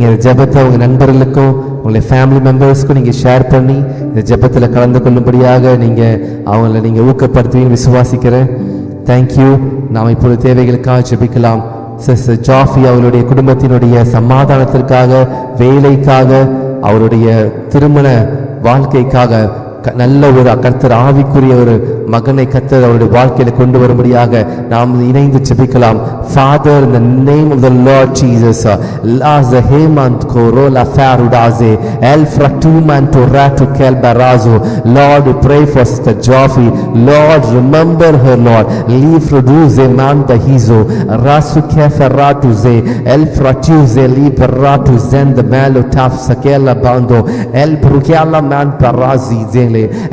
நீங்கள் இந்த ஜெபத்தை உங்கள் நண்பர்களுக்கும் உங்களுடைய ஃபேமிலி மெம்பர்ஸ்க்கும் நீங்கள் ஷேர் பண்ணி இந்த ஜெபத்தில் கலந்து கொள்ளும்படியாக அவங்கள நீங்கள் ஊக்கப்படுத்துவீங்கன்னு விசுவாசிக்கிறேன். தேங்க்யூ. நாம் இப்பொழுது தேவைகளுக்காக ஜெபிக்கலாம். சிஸ்டர் ஜாஃபி அவருடைய குடும்பத்தினுடைய சமாதானத்திற்காக, வேலைக்காக, அவருடைய திருமண வாழ்க்கைக்காக நல்ல ஒரு கர்த்தர் ஆவிக்குரிய ஒரு மகனை கர்த்தர் அவருடைய வாழ்க்கையில கொண்டு வரும்படியாக நாம் இணைந்து ஜெபிக்கலாம். Father, in the name of the Lord Jesus, las the hemant korola farudaze el fratuman to ratu kel barazo. Lord, we pray for Sister Joffy. Lord, remember her, Lord. Leave reduce man the hizo rasu keferatu ze el fratuze li baratu zen the malo taf sakela bando el brukiala man parazi ze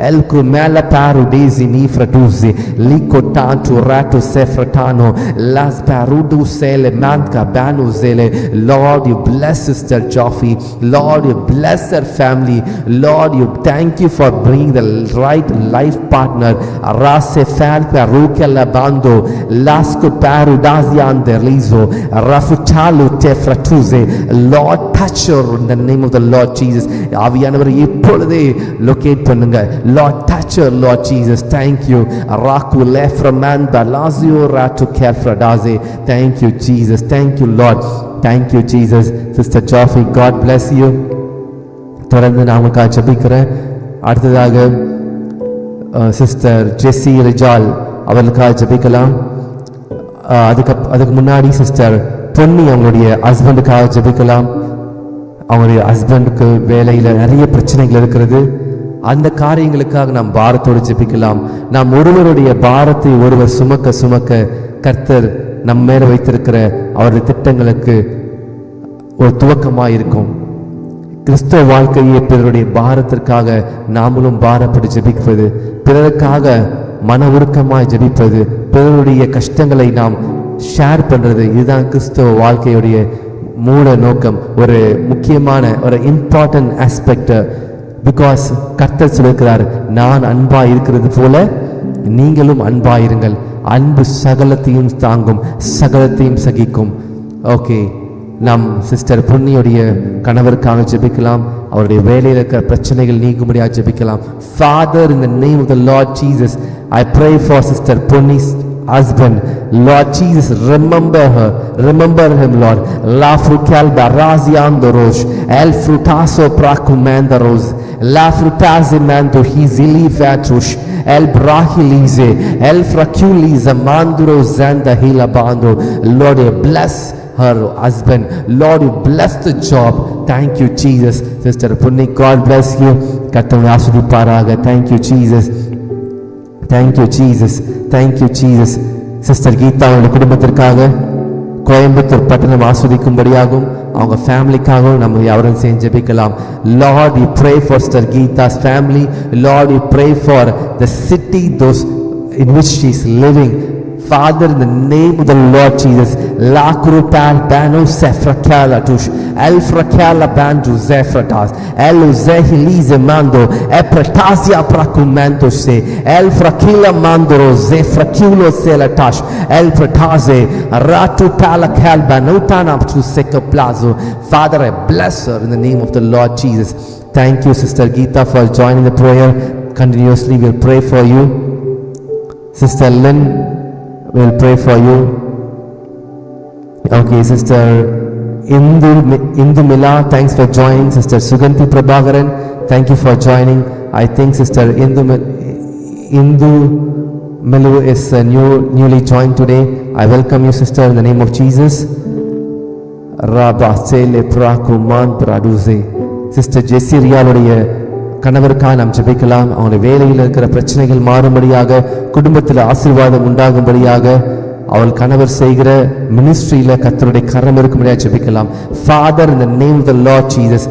el kumela paru dezi ni fratuzi liko tantu ratu sefratano las parudu sele manka banu zele. Lord, you bless Sister Joffy. Lord, you bless her family. Lord, you thank you for bringing the right life partner. Rase falca rukela bando lasco paru dazian derlizo rafutalu tefratuze. Lord, touch her in the name of the Lord Jesus. ஆவியானவர் இப்பொழுதே locate பண்ணுங்க. Lord, touch her, Lord Jesus. Thank you. Raku leframan balazio ratu kelfradaze. Thank you, Jesus. Thank you, Lord. Thank you, Jesus. Sister Joffy, God bless you. தொடர்ந்து நான் உங்களுக்காக ஜெபிக்கிறேன். அடுத்ததாக sister ஜெஸ்ஸி ரிஜால் அவர்களுக்காக ஜெபிக்கலாம். அதுக்கு முன்னாடி சிஸ்டர் பொன்னி அவங்களுடைய ஹஸ்பண்டுக்காக ஜெபிக்கலாம். அவங்களுடைய ஹஸ்பண்டுக்கு வேலையில் நிறைய பிரச்சனைகள் இருக்கிறது. அந்த காரியங்களுக்காக நாம் பாரத்தோடு ஜெபிக்கலாம். நாம் ஒருவருடைய பாரத்தை ஒருவர் சுமக்க சுமக்க கர்த்தர் நம்ம மேல வைத்திருக்கிற அவருடைய திட்டங்களுக்கு ஒரு துவக்கமாக இருக்கும். கிறிஸ்தவ வாழ்க்கையை பிறருடைய பாரத்திற்காக நாமளும் பாரப்பட்டு ஜெபிப்பது, பிறருக்காக மன உருக்கமாய் ஜெபிப்பது, பிறருடைய கஷ்டங்களை நாம் ஷேர் பண்றது, இதுதான் கிறிஸ்தவ வாழ்க்கையுடைய மூல நோக்கம். ஒரு முக்கியமான ஒரு இம்பார்ட்டன்ட் ஆஸ்பெக்ட். பிகாஸ் கர்த்தர் சொல்லியிருக்கிறார், நான் அன்பா இருக்கிறது போல நீங்களும் அன்பாயிருங்கள். அன்பு சகலத்தையும் தாங்கும், சகலத்தையும் சகிக்கும். ஓகே, நாம் சிஸ்டர் பொன்னியுடைய கணவருக்காக ஜெபிக்கலாம். அவருடைய வேலையில் இருக்கிற பிரச்சனைகள் நீங்கும்படியாக ஜெபிக்கலாம். Father, in the name of the Lord Jesus, I pray for Sister Ponni's husband. Lord Jesus, remember her, remember him, Lord. La frutal barazian dorosh el frutaso prakumandaros la frutaze mando hizili fatush el brahilize el fraculize mandro zanda hilabando. Lord, you bless her husband. Lord, you bless the job. Thank you, Jesus. Sister Punni, God bless you. கர்த்தர் ஆசீர்வதிப்பாராக. Thank you, Jesus. Thank you, Jesus. Thank you, Jesus. Sister Geetha அவங்களுடைய குடும்பத்திற்காக கோயம்புத்தூர் பட்டணம் ஆஸ்வதிக்கும்படியாகவும் அவங்க ஃபேமிலிக்காகவும் நம்ம யாரும் சேர்ந்து ஜெபிக்கலாம். Lord, we pray for Sister Geeta's family. Lord, we pray for the city those in which she is living. Father, in the name of the Lord Jesus, la krupal banu sefrakala tush el frakala bandu zefratas el zehilize mando e pretasia prakumento se el frakila mandro zefrakulo selatash el pretaze ratu pala kal banutana to sekaplazo. Father, I bless her in the name of the Lord Jesus. Thank you, Sister Geeta, for joining the prayer. Continuously we'll pray for you. Sister Lynn, we'll pray for you. Okay, Sister Indu Mila, thanks for joining. Sister Suganti Prabhakaran, thank you for joining. I think Sister Indu Milu is newly joined today. I welcome you, sister, in the name of Jesus. Rabasele prakuman praduze. Sister Jessie Riyaluடைய கணவருக்காக நாம் ஜெபிக்கலாம். அவங்களுடைய வேலையில் இருக்கிற பிரச்சனைகள் மாறும்படியாக, குடும்பத்தில் ஆசீர்வாதம் உண்டாகும்படியாக, அவள் கணவர் செய்கிற மினிஸ்ட்ரியில கர்த்தருடைய கரம் இருக்கும்படியாக ஜெபிக்கலாம். Father, in the name of the Lord Jesus,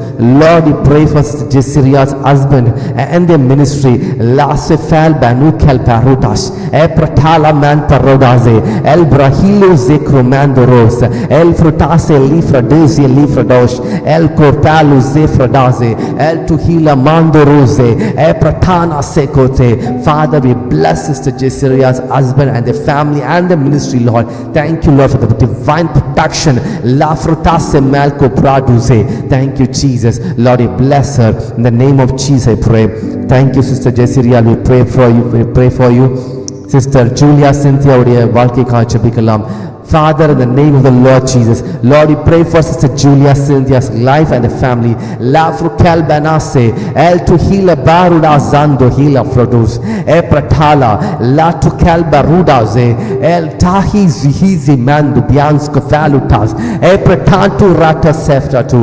Lord, we pray for Jessiria's husband and their ministry. Lasefal banu kel parutas e pratala man parodaze el brahilo zekro mandoros el frutase lifradese lifradosh el korpalu zefradaze el tuhila mandorose e pratana sekote. Father, we bless Sister Jessiria's husband and the family and the ministry ministry, Lord. Thank you, Lord, for the divine protection. La frutase malco praduse. Thank you, Jesus. Lord, you bless her. In the name of Jesus, I pray. Thank you, Sister Jessica. We pray for you. We pray for you. Sister Julia Cynthia உடைய வாழ்க்கைக்காக ஜெபிக்கலாம். Father, in the name of the Lord Jesus, Lord, we pray for Sister Julia Cynthia's life and the family. La frucal banase, el to heal a baruda zando heal a produce, e pratala, la to calba rudaze, el tahi zihizi mandu biansko falutas, e pratantu rata seftatu,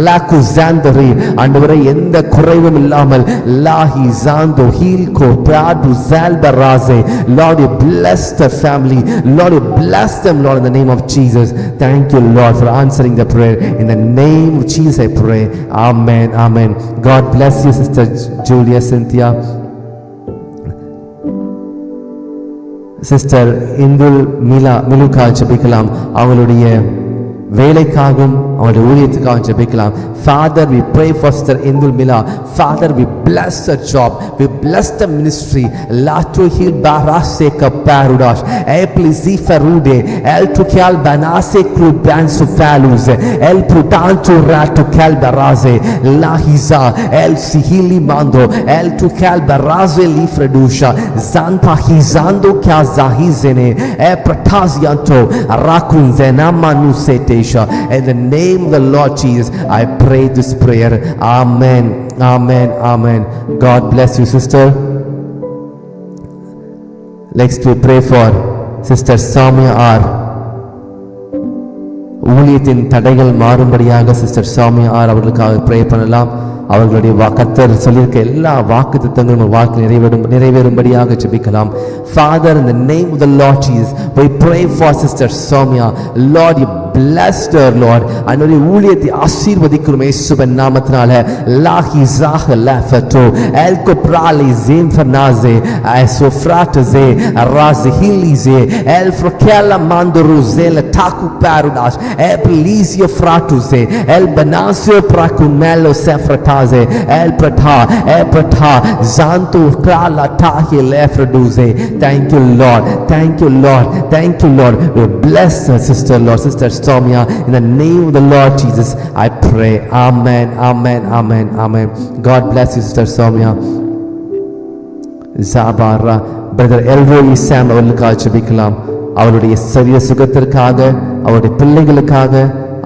la kuzandari, and over in the kuravum lamal, la hizando heal ko pradu zalba raze. Lord, you bless the family. Lord, you bless them, Lord. In the name of Jesus. Thank you, Lord, for answering the prayer. In the name of Jesus, I pray. Amen. Amen. God bless you, Sister Julia Cynthia. Sister Indul Miluka ஜெபிக்கலாம். அவங்களுடைய வேலைக்காகவும் அவருடைய ஊழியத்துக்காகவும் ஜெபிக்கலாம். Father, we pray for Sister Indul Mila. Father, we bless the job. We bless the ministry. La to heal barase kaparudash. Eplisi farude. El to cal banase krubansu falus. El putanto ratu cal baraze. La hiza. El sihili mando. El to cal baraze li fredusha. Zanta hizando kya zahizene. E pratazianto. Rakun zenamanu sete. In the name of the Lord Jesus, I pray this prayer. Amen. Amen. Amen. God bless you, sister. Next we pray for Sister Samia R. ஊழியத்தின் தடைகள் மாறும்படியாக sister சாமியா R அவர்களுக்காக pray பண்ணலாம். அவர்களுடைய கர்த்தர் சொல்லியிருக்க எல்லா வாக்கு திட்டங்களும் வாழ்க்கை நிறைவேறும்படியாக ஜெபிக்கலாம். Father, in the name of the Lord Jesus, we pray for Sister Soumya. Lord, you blessed her, Lord. அவருடைய ஊழியத்தை ஆசீர்வதிக்கிறோம் இயேசுவின் நாமத்தினால. லாஹி ஜாஹ லஃபட்டோ எல் கோப்ராலி ஜிம்ஃபனாஸே ஐசோஃப்ராட்டஸே ராஸிஹிலிஸே எல் ஃப்ரோகேலா மாண்டோருஸே லடாகு பாருடாஸ் எப்லீசியோ ஃப்ராட்டுஸே எல் பனாசியோ ப்ராகுமெலோ செஃப்ரட்டாஸே எல் பிரட்டா எப்ரட்டா ஜாந்தோ க்ராலா டாஹி லெஃப்ரடுஸே. Thank you, Lord. Thank you, Lord. Thank you, Lord. We bless her sister, Lord, Sister Soumya. In the name of the Lord Jesus, I pray. Amen. Amen. Amen. Amen. God bless you, Sister Soumya. Zabara, Brother Elroy Sam அவர்களுக்காக ஜெபிக்கலாம். அவருடைய சரீர சுகத்திற்காக, அவருடைய பிள்ளைகளுக்காக,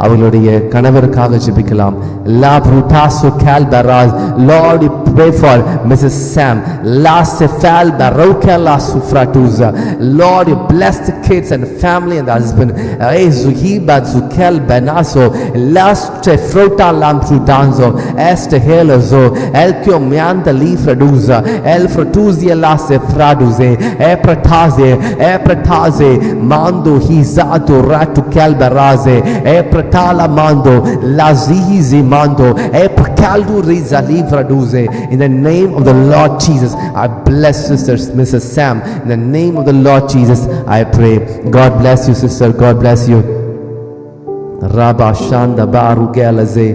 அவர்களுடைய கணவருக்காக ஜெபிக்கலாம். La brutaso calbaraz. Lord, we pray for Mrs. Sam. La sefal baroka la sufratuza. Lord, you bless the kids and the family and the husband. Zuhiba zukel benaso. La stefrota lam trudanzo. Este helazo. Elkio mianda li fraduza. El fratuzia la sefraduze. Eprataze. Mando hizato ratu calbaraze. Tala mando lazizi mando epkaldu riza livra duze. In the name of the Lord Jesus, I bless Sister Mrs. Sam. In the name of the Lord Jesus, I pray. God bless you, sister. God bless you. Rabba Shanda Baru Galaze.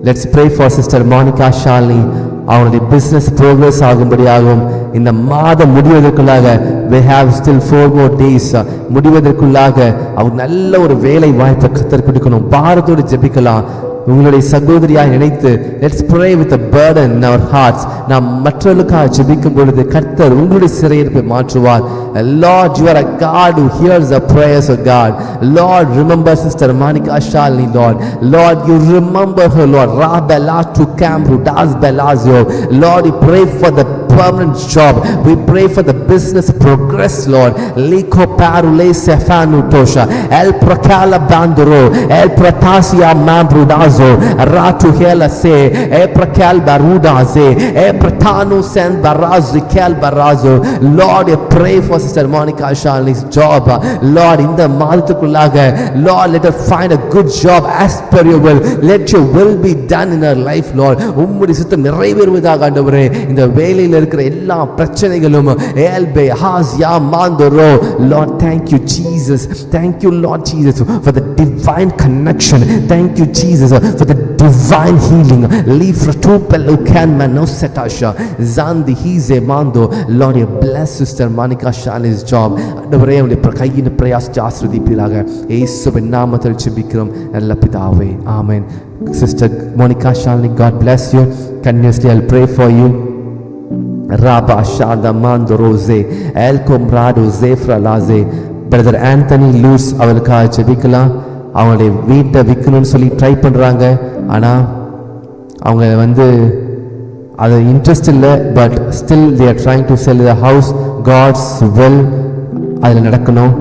Let's pray for Sister Monica Shalini. அவனுடைய business progress ஆகும்படியாகும். இந்த மாதம் முடிவதற்குள்ளாக we have still 4 more days. முடிவதற்குள்ளாக அவர் நல்ல ஒரு வேலை வாய்ப்பை கர்த்தர் கொடுக்கணும். பாரத்தோடு ஜெபிக்கலாம். உங்களுடைய சகோதரியாக நினைத்து let's pray with a burden in our hearts. நாம் மற்றவர்களுக்காக ஜெபிக்கும் பொழுது கர்த்தர் உங்களுடைய சிறையிருப்பை மாற்றுவார். Lord, you are a God who hears the prayers of God. Lord, remember Sister Monica Shalini, Lord. Lord, you remember her, Lord. Rabela to Camru das Belazio. Lord, you pray for the permanent job. We pray for the business progress, Lord. Liko parule sefanu tosha el prakala banduro el pratasia mambrudazo ratu hela se e prakal barudaze e pratano sen barazu kel barazo. Lord, I pray for Sister Monica Shalini's job. Lord, in the மாதத்துக்குள்ளாக Lord, let her find a good job as per your will. Let your will be done in her life, Lord. உம்முடைய சித்தம் நிறைவேறுவதாக ஆண்டவரே. இந்த வேலையில இருக்கிற எல்லா பிரச்சனைகளும் ஏல்பே Haasya மாந்தரோ. Lord, thank you Jesus, thank you Lord Jesus for the divine connection, thank you Jesus for the divine healing. Leave for two pellu can mano setasha zandi hize mando. Lord, you bless sister Monica Shani's job. ஆண்டவரே அவளுடைய கையின் பிரயாசத்தை ஆசீர்வதிப்பீராக. இயேசுவின் நாமத்தில் ஜெபிக்கிறோம் நல்ல பிதாவே, ஆமென். Sister Monica Shani, God bless you. Continuously I'll pray for you. Rabba Shada Mando Rose El Comrado Zefra Laze. Brother Anthony Luz அவளுக்காக ஜெபிக்கலாம். அவங்களுடைய வீட்டை விற்கணும்னு சொல்லி ட்ரை பண்ணுறாங்க. ஆனால் அவங்க அது இன்ட்ரெஸ்ட் இல்லை. But still they are trying to sell the house. God's will அதில் நடக்கணும்.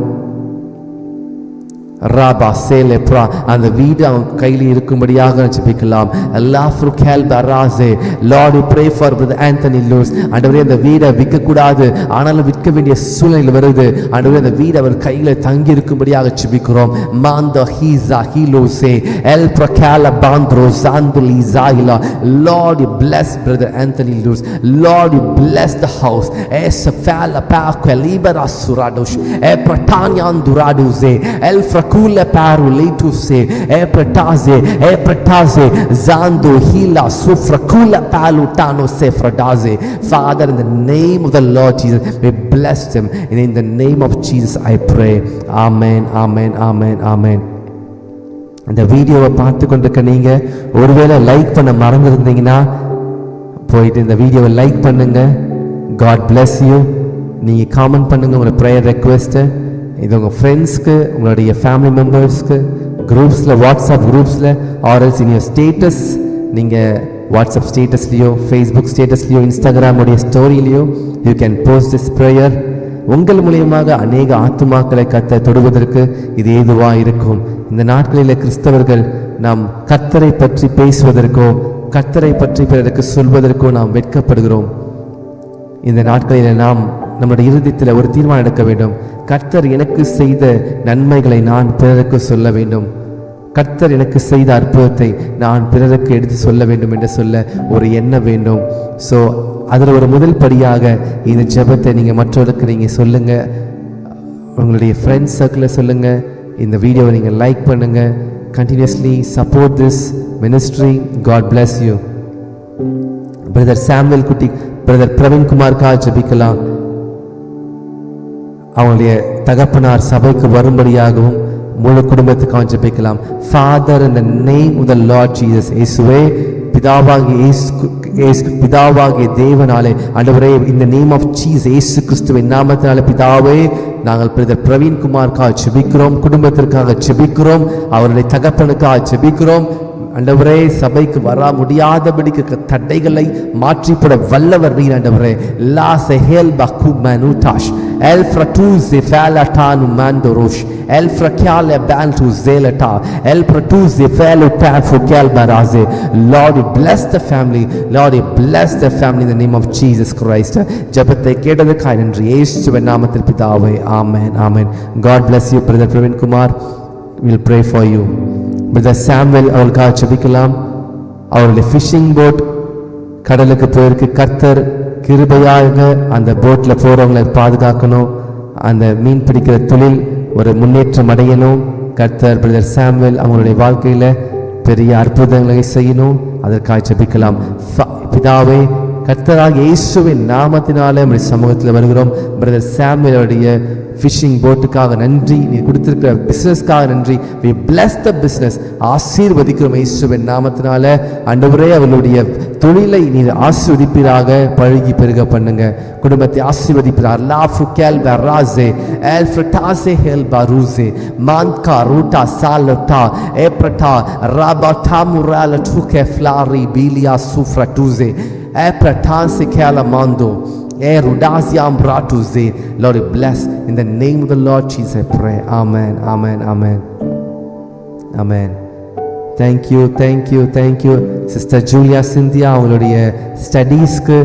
ராபா சேலேப்ரா அந்த வீடு அவங்க கையில் இருக்கும்படியாக ஜெபிக்கலாம். லாஃப்ருகேல் பராசே. Lord we pray for brother Antony Luce. ஆண்டவரே அந்த வீடை விற்கக்கூடாது, ஆனாலும் விற்க வேண்டிய சூழ்நிலை வருது. ஆண்டவரே அந்த வீடு அவர் கையில் தங்கி இருக்கும்படியாக ஜெபிக்கிறோம். மாந்த ஹீசா ஹீலோசே எல் பிரகால பாந்த்ரோ சாந்துலி ஜாயிலா. Lord you bless brother Antony Luce. Lord you bless the house. எஸ்ஃபால பாக்வ லிபரா சுராடோஷ் எ பிரட்டானியான் துராடோசே எல் Kula paru letu se pretaze zando hila sufra kula palu tano se fradaze. Father, in the name of the Lord Jesus, we bless them, and in the name of Jesus I pray. Amen, amen, amen, amen. இந்த வீடியோவை பார்த்து கொண்டிருக்க நீங்க ஒருவேளை like பண்ண மறந்துருந்தீங்கன்னா போயிட்டு இந்த வீடியோவை லைக் பண்ணுங்க. God bless you. நீங்க காமெண்ட் பண்ணுங்க உங்களோட ப்ரேயர் ரெக்வெஸ்ட்டை. இது உங்கள் ஃப்ரெண்ட்ஸ்க்கு, உங்களுடைய ஃபேமிலி மெம்பர்ஸ்க்கு, குரூப்ஸில், வாட்ஸ்அப் குரூப்ஸில், ஆர்எல்ஸ் இன் யோர் ஸ்டேட்டஸ், நீங்கள் வாட்ஸ்அப் ஸ்டேட்டஸ்லேயோ, ஃபேஸ்புக் ஸ்டேட்டஸ்லேயோ, இன்ஸ்டாகிராமுடைய ஸ்டோரியிலையோ you can post this prayer. உங்கள் மூலியமாக அநேக ஆத்துமாக்களை கர்த்தர் தொடுவதற்கு இது ஏதுவாக இருக்கும். இந்த நாட்களில் கிறிஸ்தவர்கள் நாம் கர்த்தரை பற்றி பேசுவதற்கோ கர்த்தரை பற்றி பிறருக்கு சொல்வதற்கோ நாம் வெட்கப்படுகிறோம். இந்த நாட்களில் நாம் நம்முடைய இருதயத்தில் ஒரு தீர்மானம் எடுக்க வேண்டும். கர்த்தர் எனக்கு செய்த நன்மைகளை நான் பிறருக்கு சொல்ல வேண்டும். கர்த்தர் எனக்கு செய்த அற்புதத்தை நான் பிறருக்கு எடுத்து சொல்ல வேண்டும் என்று சொல்ல ஒரு எண்ணம் வேண்டும். ஸோ அதில் ஒரு முதல் படியாக இந்த ஜெபத்தை நீங்கள் மற்றவருக்கு நீங்கள் சொல்லுங்கள். உங்களுடைய ஃப்ரெண்ட்ஸ் சர்க்கிளில் சொல்லுங்கள். இந்த வீடியோவை நீங்கள் லைக் பண்ணுங்கள். Continuously support this ministry. God bless you. Brother Samuel Kutty, brother பிரவீன்குமார்க்காக ஜெபிக்கலாம். அவங்களுடைய தகப்பனார் சபைக்கு வரும்படியாகவும் முழு குடும்பத்துக்காக ஜெபிக்கலாம். Father, in the name of the Lord Jesus, இயேசுவே, பிதாவாகிய தேவனாலே ஆண்டவரே, இந்த நேம் ஆஃப் ஜீசஸ், இயேசு கிறிஸ்துவின் நாமத்தினாலே பிதாவே, நாங்கள் பிரதர் பிரவீன்குமார்க்காக ஜெபிக்கிறோம், குடும்பத்திற்காக ஜெபிக்கிறோம், அவருடைய தகப்பனுக்காக ஜெபிக்கிறோம். ஆண்டவரே, சபைக்கு வர முடியாதபடிக்கு தடைகளை மாற்றிப்பட வல்லவர் நீர் ஆண்டவரே. லா செஹேல் பகு மனுடாஷ் எல் ஃப்ரட்டூஸ் ஃபேலடானு மாண்டோரோஷ் எல் ஃப்ரக்கியால பேல்டு ஜேலட்டா எல் ஃப்ரட்டூஸ் ஃபேலட்டா ஃபுகேல் பராசே. Lord, you bless the family. Lord, you bless the family in the name of Jesus Christ. ஜெபத்தை கேட்டதற்காக நன்றி இயேசுவின் நாமத்தில் பிதாவே. ஆமென், ஆமென். God bless you, brother Praveen Kumar. We'll pray for you. Brother Samuel அவர்களுக்காக ஜெபிக்கலாம். அவருடைய ஃபிஷிங் போட் கடலுக்கு போயிருக்கு. கர்த்தர் கிருபையாக அந்த போட்டில் போகிறவங்களை பாதுகாக்கணும். அந்த மீன் பிடிக்கிற தொழில் ஒரு முன்னேற்றம் அடையணும். கர்த்தர் பிரதர் சாமுவேல் அவங்களுடைய வாழ்க்கையில் பெரிய அற்புதங்களை செய்யணும். அதற்காக ஜெபிக்கலாம். பிதாவே, கர்த்தராக இயேசுவின் நாமத்தினாலே நம்முடைய சமூகத்தில் வருகிறோம். பிரதர் சாமுவேலுடைய ஃபிஷிங் போட்டுக்காக நன்றி. நீ கொடுத்திருக்கிற பிஸ்னஸ்க்காக நன்றி. we bless the business. ஆசீர்வதிக்கிறோம் இயேசுவின் நாமத்தினால. ஆண்டவரே, அவர்களுடைய தொழிலை நீர் ஆசீர்வதிப்பீராக, பழகி பெருக பண்ணுங்க. குடும்பத்தை ஆசீர்வதிப்பீராக. லாஃபுகேல் பராசே எல் ஃப்ரட்டாசே ஹெல் பரூசே மான்கா ரூட்டா சாலட்டா ஏப்ரட்டா ராபட்டா முரால டுகே ஃப்ளாரி பீலியா சூஃப்ரட்டூசே ஏப்ரட்டாசே கேல மாந்தோ Lord, bless in the name of the Lord Jesus I pray. Amen, amen, amen, amen. Thank you Sister Julia Cynthia. அவங்களுடைய ஸ்டடீஸ்க்கு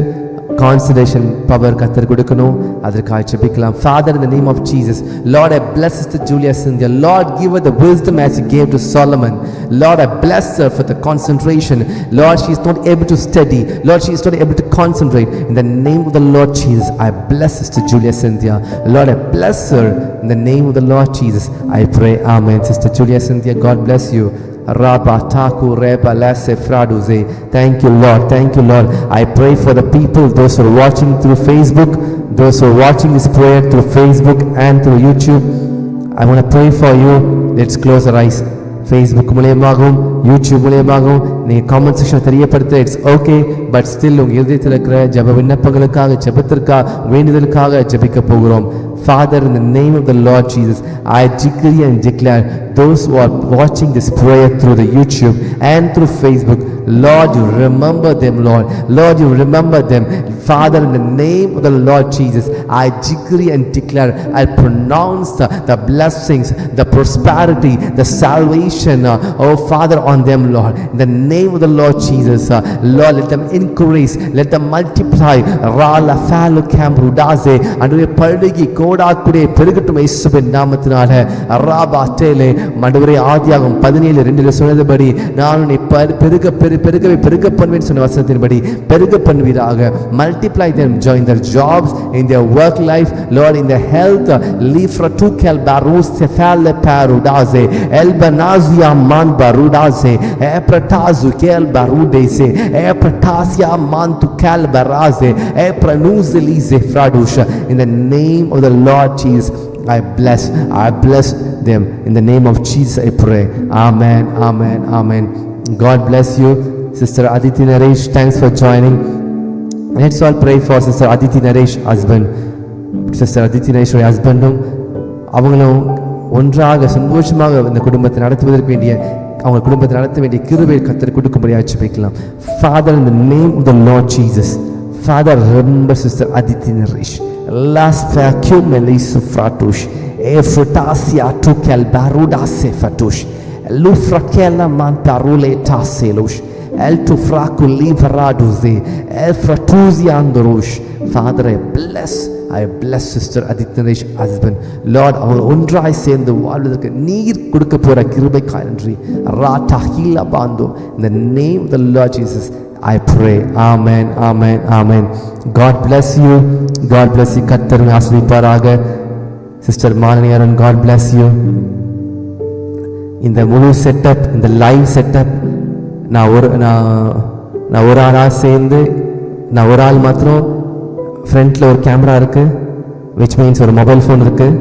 கான்சன்ட்ரேஷன் பவர் கத்தர் கொடுக்கணும். அதற்காக ஜெபிக்கலாம். Father, in the name of Jesus, Lord, I bless Sister Julia Cynthia. Lord, give her the wisdom as you gave to Solomon. Lord, I bless her for the concentration. Lord, she is not able to study. Lord, she is not able to concentrate. In the name of the Lord Jesus, I bless Sister Julia Cynthia. Lord, I bless her in the name of the Lord Jesus. I pray, amen. Sister Julia Cynthia, God bless you. Rabba taku reba lase fraduze. Thank you, Lord. Thank you, Lord. I pray for the people, those who are watching through Facebook, those who are watching this prayer through Facebook and through YouTube. I want to pray for you. Let's close our eyes. Facebook மூலமாகவும் YouTube மூலமாகவும் நீங்கள் comment section தெரியப்படுத்த it's okay. But still உங்கள் இதயத்தில் இருக்கிற ஜெப விண்ணப்பங்களுக்காக, ஜெபத்திற்காக, வேண்டுதலுக்காக ஜெபிக்க போகிறோம். Father, in the name of the Lord Jesus, I decree and declare those who are watching this prayer through the YouTube and through Facebook, Lord, you remember them, Lord. Lord, you remember them. Father, in the name of the Lord Jesus, I decree and declare, I pronounce the blessings, the prosperity, the salvation, oh Father, on them, Lord. In the name of the Lord Jesus, Lord, let them increase, let them multiply. Rala falu kamrudaze, anduve paligi koda kude peruguttum இயேசுவின் நாமத்தினால. ராபா டேலே மண்டவரே ஆதியாகமம் 17:2 சொன்னதுபடி நான் உன்னை பெருக பண்ணுவேன் சொன்ன வசனத்தின்படி பெருக பண்ணுவீராக. Multiply them, join their jobs, in their work life, Lord, in their health. Lifra tu kel barus tefale parudaze elbanazia man barudaze epratazu kel barudese epratasia man tu kel baraze epranuzelize fradusha. In the name of the Lord Jesus, I bless them. In the name of Jesus I pray. Amen, amen, amen. God bless you. Sister Aditi Naresh, thanks for joining. Let's all pray for Sister Aditi Naresh husband. Sister Aditi Naresh husbandum அவங்களும் ஒன்றாக சந்தோஷமாக இந்த குடும்பத்தை நடத்துவதற்கு வேண்டிய, அவங்க குடும்பத்தை நடத்த வேண்டிய கிருபையை கர்த்தர் கொடுக்கும்படியாக ஜெபிக்கலாம். Father, in the name of the Lord Jesus, Father, remember Sister Aditi Naresh. Las vacuum elisu fratush efrutasia tukel baruda sefatush lufrakela mantarule taselush el tufraku livraduze el fratuzi andrush. Father, I bless Sister Aditi Naresh husband. Lord, அவங்க ஒன்றாய் சேர்ந்து வாழ்வதற்கு நீர் கொடுக்க போற கிருபைக்காக நன்றி. ராட்டா ஹீலா பாந்தோ. In the name of the Lord Jesus, I pray. Amen, amen, amen. God bless you. God bless you. கர்த்தர் ஆசீர்வதிப்பாராக. Sister Malaniyaran, God bless you. இந்த முழு செட்டப், இந்த லைவ் செட்டப் நான் ஒரு ஆளாக சேர்ந்து, நான் ஒரு ஆள் மாத்திரம் ஃப்ரண்ட்டில் ஒரு கேமரா இருக்குது, விச் மீன்ஸ் ஒரு மொபைல் ஃபோன் இருக்குது,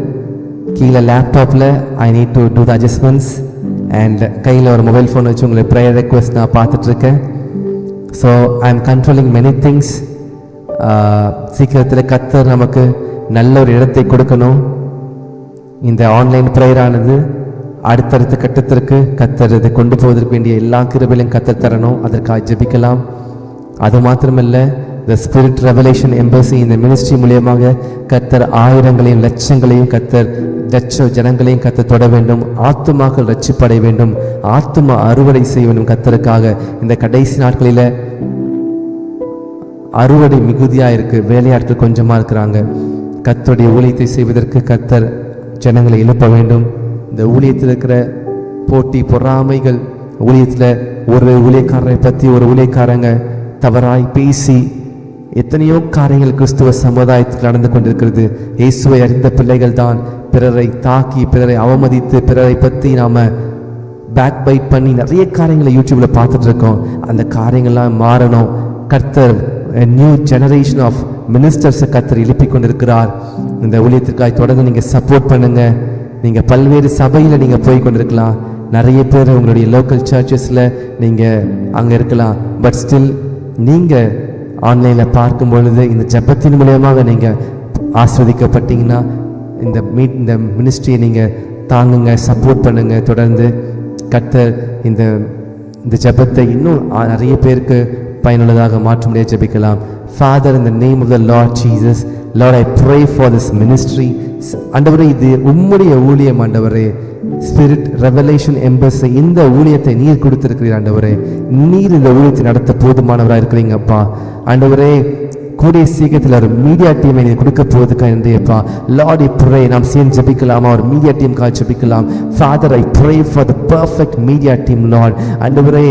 கீழே லேப்டாப்பில் I need to do the adjustments and கையில் ஒரு மொபைல் ஃபோன் வச்சு உங்களை ப்ரேயர் ரெக்வெஸ்ட் நான் பார்த்துட்ருக்கேன். So I am controlling many things. சீக்கிரத்தில் கர்த்தர் நமக்கு நல்ல ஒரு இடத்தை கொடுக்கணும். இந்த ஆன்லைன் ப்ரேயரானது அடுத்தடுத்த கட்டத்திற்கு கர்த்தர் இதை கொண்டு போவதற்கு வேண்டிய எல்லா கிருபையிலும் கர்த்தர் தரணும். அதற்காக ஜெபிக்கலாம். அது மாத்திரமல்ல, த ஸ்பிரிட் ரெவலேஷன் எம்பசி இந்த மினிஸ்ட்ரி மூலியமாக கர்த்தர் ஆயிரங்களையும் லட்சங்களையும் கர்த்தர் ஜனங்களையும் கர்த்தர் தொட வேண்டும். ஆத்துமாக்கள் ரட்சிப்படைய வேண்டும். ஆத்துமா அறுவடை செய்ய வேண்டும். கர்த்தருக்காக இந்த கடைசி நாட்களில் அறுவடை மிகுதியாக இருக்கு, வேலையாட்கள் கொஞ்சமாக இருக்கிறாங்க. கர்த்தருடைய ஊழியத்தை செய்வதற்கு கர்த்தர் ஜனங்களை எழுப்ப வேண்டும். இந்த ஊழியத்தில் இருக்கிற போட்டி பொறாமைகள், ஊழியத்தில் ஒரு ஊழியக்காரரை பற்றி ஒரு ஊழியக்காரங்க தவறாய் பேசி எத்தனையோ காரியங்கள் கிறிஸ்துவ சமுதாயத்தில் நடந்து கொண்டிருக்கிறது. இயேசுவை அறிந்த பிள்ளைகள் தான் பிறரை தாக்கி, பிறரை அவமதித்து, பிறரை பற்றி நாம் பேக் பைட் பண்ணி நிறைய காரியங்களை யூடியூப்பில் பார்த்துட்டு இருக்கோம். அந்த காரியங்கள்லாம் மாறணும். கர்த்தர் நியூ ஜெனரேஷன் ஆஃப் மினிஸ்டர்ஸை கர்த்தர் எழுப்பி கொண்டிருக்கிறார். இந்த ஊழியத்திற்காக தொடர்ந்து நீங்கள் சப்போர்ட் பண்ணுங்கள். நீங்கள் பல்வேறு சபையில் நீங்கள் போய் கொண்டிருக்கலாம். நிறைய பேர் உங்களுடைய லோக்கல் சர்ச்சஸில் நீங்கள் அங்கே இருக்கலாம். பட் ஸ்டில் நீங்கள் ஆன்லைனில் பார்க்கும் பொழுது இந்த ஜெபத்தின் மூலியமாக நீங்கள் ஆஸ்வதிக்கப்பட்டீங்கன்னா இந்த மினிஸ்ட்ரியை நீங்கள் தாங்குங்க, சப்போர்ட் பண்ணுங்கள். தொடர்ந்து கர்த்தர் இந்த ஜெபத்தை இன்னும் நிறைய பேருக்கு பயனுள்ளதாக மாற்ற முடியாது. ஜெபிக்கலாம். Father, in the name of the Lord Jesus, Lord, I pray for this ministry. ஆண்டவரே, இது உம்முடைய ஊழியம். ஆண்டவரே, ஸ்பிரிட் ரெவலேஷன் எம்பசி இந்த ஊழியத்தை நீர் கொடுத்திருக்கிறீர். ஆண்டவரே, நீர் இந்த ஊழியத்தை நடத்த போதுமானவராக இருக்கிறீங்கப்பா. ஆண்டவரே, கூடிய சீக்கிரத்தில் ஒரு மீடியா டீமை நீ கொடுக்க போவதுக்காக நன்றியப்பா. லார்ட் ஐ ப்ரே, நாம் சேர்ந்து ஜெபிக்கலாமா? ஒரு மீடியா டீமுக்காக ஜெபிக்கலாம். Father I pray for the perfect media team Lord. ஆண்டவரே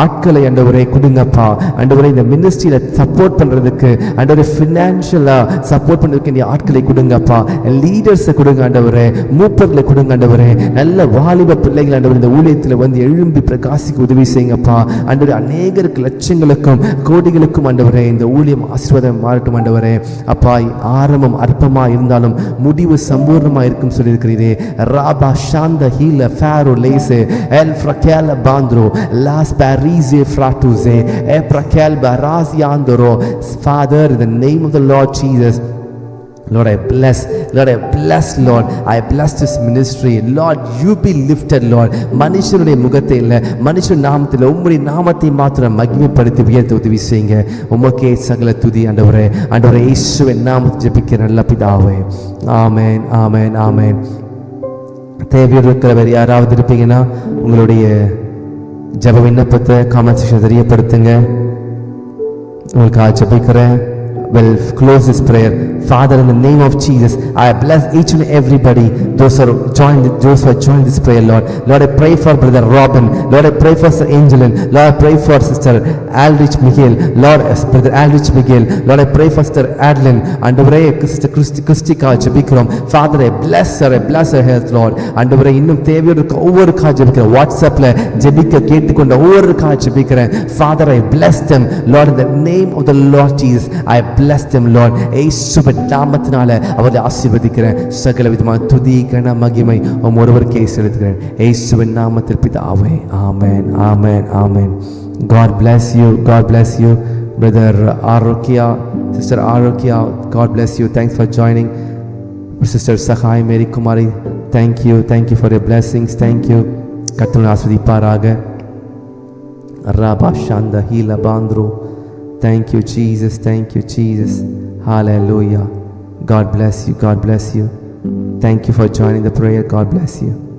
ஆட்களை ஆண்டவரே கொடுங்கப்பா. ஆண்டவரே இந்த மினிஸ்ட்ரியில சப்போர்ட் பண்றதுக்கு, ஆண்டவரே ஃபினான்ஷியலா சப்போர்ட் பண்றதுக்கு இந்த ஆட்களை கொடுங்கப்பா. லீடர்ஸை கொடுங்க ஆண்டவரே, மூப்பர்களை கொடுங்க ஆண்டவரே. நல்ல வாலிப பிள்ளைகள் ஆண்டவர் இந்த ஊழியத்தில் வந்து எழும்பி பிரகாசிக்க உதவி செய்யுங்கப்பா. ஆண்டவரே அநேகருக்கு, லட்சங்களுக்கும் கோடிகளுக்கும் ஆண்டவரே இந்த ஊழியம் ஆசீர்வாதம் மாறட்டும் ஆண்டவரே. அப்பா, ஆரம்பம் அற்பமா இருந்தாலும் முடிவு சம்பூர்ணமா இருக்கும் சொல்லியிருக்கிறீரே. ராபா ஷாந்த ஹீல ஃபேரோ லேசே எல் ஃப்ரகேல பாந்த்ரோ லாஸ் பாரிஸே ஃப்ராட்டூசே எ பிரகேல் பராசியாந்தரோ. Father, in the name of the Lord Jesus, Lord, I bless, Lord, I bless this ministry. Lord, you be lifted, Lord. மனுஷனுடைய முகத்தை இல்லை, மனுஷன் நாமத்தில் உம்முடைய நாமத்தை மாத்திரம் மகிமைப்படுத்தி உயர்த்த உதவி செய்யுங்க. உமக்கே சகல துதி ஆண்டவரே. ஆண்டவரே இயேசுவின் நாமத்தில் ஜெபிக்கிற நல்ல பிதாவே. ஆமென், ஆமென், ஆமென். தேவையோடு இருக்கிறவர் யாராவது இருப்பீங்கன்னா உங்களுடைய ஜெப விண்ணப்பத்தை காமெண்ட் செக்ஷன் தெரியப்படுத்துங்க. உங்களுக்காக ஜெபிக்கிறேன். We'll close this prayer. Father, in the name of Jesus, I bless each and everybody, those who have joined this prayer, Lord. Lord, I pray for Brother Robin. Lord, I pray for Sister Angeline. Lord, I pray for Sister Aldrich Miguel. Lord, Brother Aldrich Miguel. Lord, I pray for Sister Adeline. And Sister Christika ஜெபிக்கிறோம். Father, I bless her health, Lord. And இன்னும் தேவையோடு இருக்க ஒவ்வொருக்காக ஜெபிக்கிறேன். வாட்ஸ்அப்ல ஜெபிக்க கேட்டுக்கொண்ட ஒவ்வொருக்காக ஜெபிக்கிறேன். Father, I bless them, Lord, in the name of the Lord Jesus. I bless them, Lord. இயேசுவின் நாமத்தினால அவரை ஆசீர்வதிக்கிறேன். சகல விதமான துதி கன மகிமை ஒருவருக்கே செலுத்துகிறேன். இயேசுவின் நாமத்தில் பிதாவே. ஆமென், ஆமென், ஆமென். God bless you. God bless you. Brother Arokia, Sister Arokia, God bless you. Thanks for joining. Sister Sahay Mary Kumari, thank you for your blessings. Thank you. கர்த்தர் ஆசீர்வதிப்பாராக. Rabba Shanda Hila Bandru. Thank you, Jesus. Thank you, Jesus. Hallelujah. God bless you. God bless you. Thank you for joining the prayer. God bless you.